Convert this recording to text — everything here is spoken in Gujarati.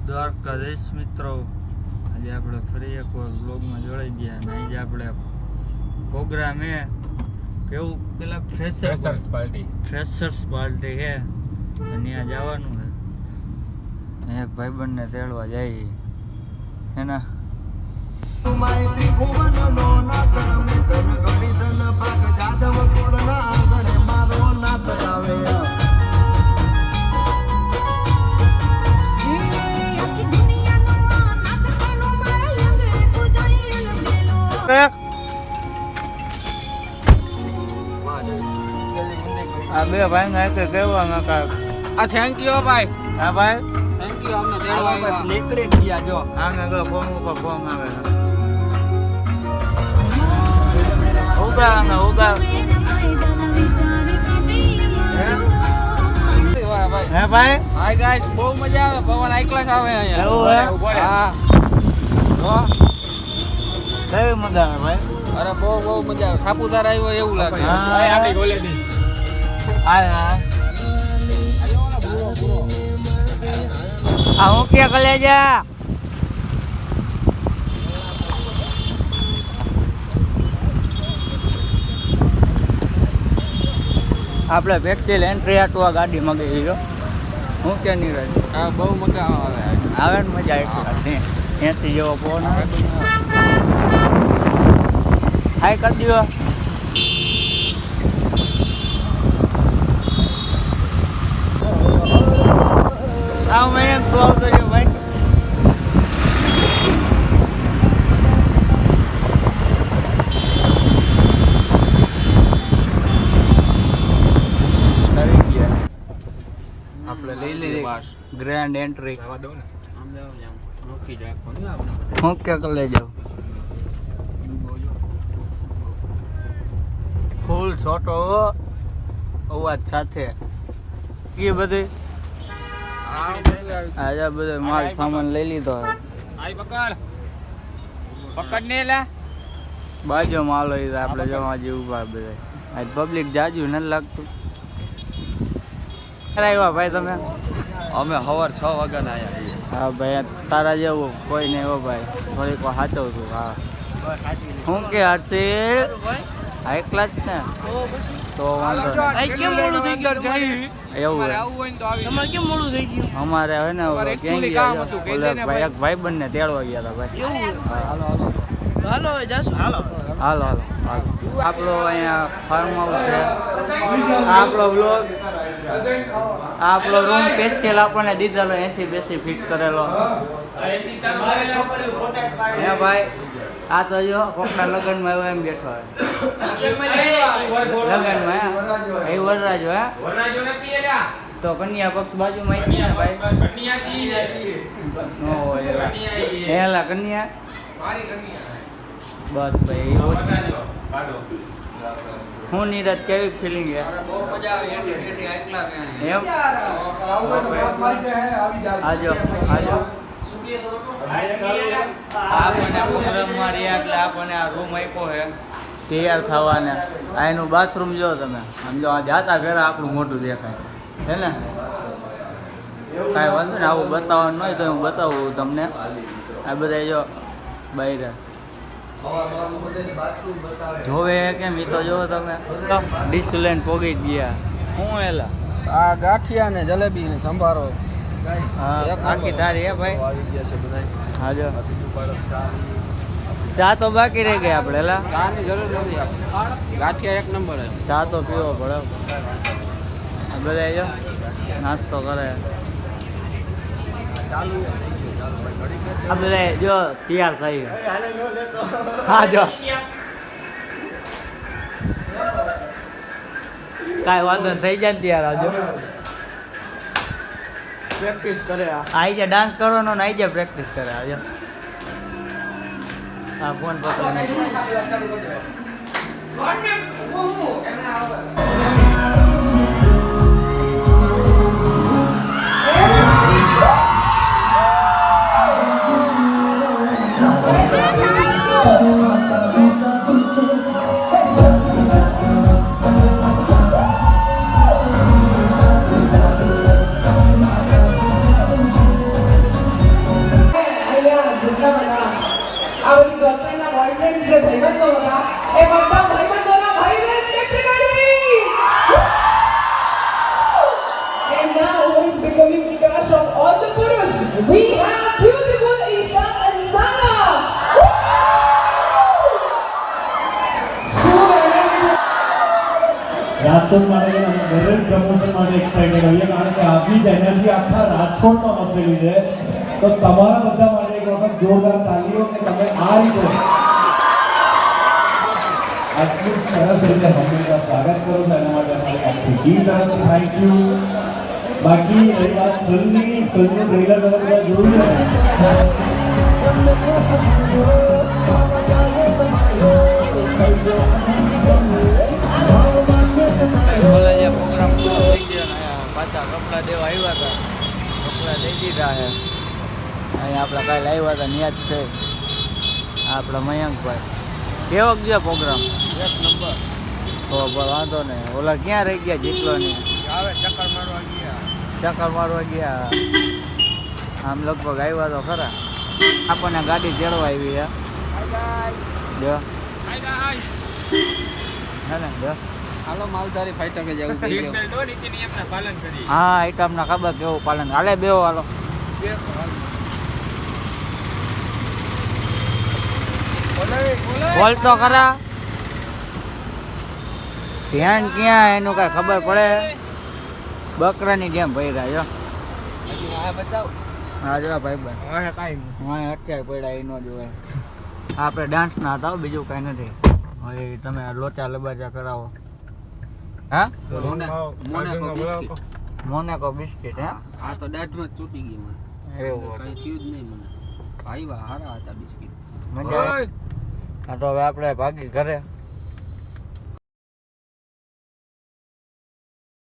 દ્વારકાધીશ મિત્રો, આજે આપણે ફરી એકવાર વ્લોગમાં જોડાઈ ગયા અને આજે આપણે પ્રોગ્રામ હે કેવું પેલા ફ્રેશર્સ પાર્ટી હે અને ત્યાં જવાનું છે. એક ભાઈબંધને તેડવા જઈએ હે ને. આ બે ભાઈ ને કે કેવા નકા આ થેન્ક યુ ભાઈ. હા ભાઈ થેન્ક યુ અમને તેડવા આવ્યા. નીકળી ગયા જો આને તો ફોન ઉપર ફોન આવે ઉગા ને ઉગા હે ભાઈ. હાય ગાઈસ, બહુ મજા આવે. પવન હાઈ ક્લાસ આવે અહીંયા. એવું હે? હા કેવી મજા આવે ભાઈ? અરે બહુ મજા આવે. સાપુતારા આવ્યો એવું લાગે. આપણી કોલેજની હા હું ક્યાં કલેજા આપણે પેક્સિલ એન્ટ્રી આટવા ગાડી મગી ગયો. હું ક્યાં નહીં રહે? હા બહુ મજા આવે. આવે ને મજા એટલી 80 જેવો ફોન આવે. હાય કરી દો. આવ મેં એમ કોલ કર્યો ભાઈ. સરી ગયા આપણે લઈ લીધી ગ્રેન્ડ એન્ટ્રી. હું ક્યાં લઈ જાઉં? ફૂલ છોટો અવાજ સાથે એ બધી આજે બધો માલ સામાન લઈ લીધો. પકડ ને લે. બાજુ માલ હોય આપણે જવા જેવું બધા આજ પબ્લિક જાજુ નથી લાગતું. આવ્યા ભાઈ તમે? અમે સવાર 6 વાગ્યાના આવ્યા છીએ. હા ભાઈ તારા જેવું કોઈ નહીં હો ભાઈ, થોડીક સાચવ છું. હા શું કે હર્ષિલ એકલા જ ને તો વાંધો કેમ મોડું થઈ ગયું? એવું તમારે કેમ મોડું થઈ ગયું? અમારે હવે ને એક ભાઈબંધ ને તેડવા ગયા હતા ભાઈ. હાલો હવે જાશું. હાલો હાલો આપણો અહીંયા ફાર્મ હાઉસ છે. આપણો બ્લોગ આપણો રૂમ સ્પેશિયલ આપણને દીધેલો 80 ફિટ કરેલો હે ભાઈ. આ તો જો કોકના લગ્નમાં આવ્યો એમ બેઠો લગ્નમાં એ વરરાજો હે તો કન્યા પક્ષ બાજુમાં છે ને ભાઈ. હેલા કન્યા બસ ભાઈ એવું જ. હું નીરજ કેવી ફિલિંગ છે? એમ આજો આજો આપણને પ્રોગ્રામમાં રહ્યા એટલે આપણને આ રૂમ આપ્યો છે તૈયાર થવાને. આ એનું બાથરૂમ જો તમે સમજો. આ જાતા ફેરા આપણું મોટું દેખાય છે ને. કાંઈ વાંધો ને આવું બતાવવાનું નહીં તો હું બતાવું તમને. આ બધા જો બહાર જોવે કેમ એ તો જોવો તમે. ડિસ્લેન્ડ પોગી ગયા હું એલા આ ગાંઠિયા ને જલેબી ને સંભારો હા આખી તારી હે ભાઈ. આવી ગયા છે બધા. હા જો ચા તો બાકી રહી ગઈ આપણે એલા. ચા ની જરૂર નથી. ગાંઠિયા એક નંબર હે. ચા તો પીવો પડે. આ બધા જો નાસ્તો કરે. આ બધા જો તૈયાર થઈ. હા જો કાંઈ વાંધો થઈ જાય ને તૈયાર આવજો. પ્રેક્ટિસ કરે આઈ જા ડાન્સ કરવાનો ને આઈ જા પ્રેક્ટિસ કરે. આવજો હા ફોન પકડ. We have beautiful Ishaq and Sana. Rajkot માટે અમે દરેક પ્રમોશન માટે એક્સાઇટેડ હોઈએ કારણ કે આવી જ એનર્જી આખા રાજકોટમાં વસેલી છે તો તમારા બધા માટે એક વખત જોરદાર તાલીઓ કે તમે આ રીતે આટલું સરસ રીતે હંમેશા સ્વાગત કરો છો એના માટે અમારી આખી ટીમ તરફથી થેન્ક યુ બાકી એ વાત ફિલ્મનું ટ્રેલર તમે બધા જોયું ને બોલે જે પ્રોગ્રામ પૂરો થઈ ગયો ને પાછા કપડાં દેવા આવ્યા હતા કપડાં દઈ દીધા છે અહીંયા આપણા કાલે આવ્યા હતા ન્યાજ છે આપણા મયંકભાઈ કેવો ગયો પ્રોગ્રામ એક નંબર તો વાંધો ને ઓલા ક્યાં રહી ગયા જેટલો ને આવે ચક્કર મારવા ગયા ચક્કર મારવા ગયા આમ લગભગ આવ્યા તો ખરા આપણને ગાડી ચડવા આવી છે જો હે ને જો હાલો માલધારી ફાઈટર કે જવું થઈ ગયું હા એ તમને ખબર કેવું પાલન હાલે બેહો હાલો બોલ તો ખરા ધ્યાન ક્યાં એનું કઈ ખબર પડે બકરાની જેમ ભર્યા જો હા જો ભાઈ હા અત્યારે પડ્યા એ ન જોવાય આપણે ડાન્સના હતા બીજું કઈ નથી હવે તમે લોચા લબાચા કરાવો હા મોનાકો બિસ્કિટ મોનાકો બિસ્કિટ હે આ તો દાઢમાં જ ચૂટી ગઈ મને એવું કઈ થયું જ નહીં મને ભાઈ હારા હતા બિસ્કિટ મજા આવી. હા તો હવે આપણે ભાગી ઘરે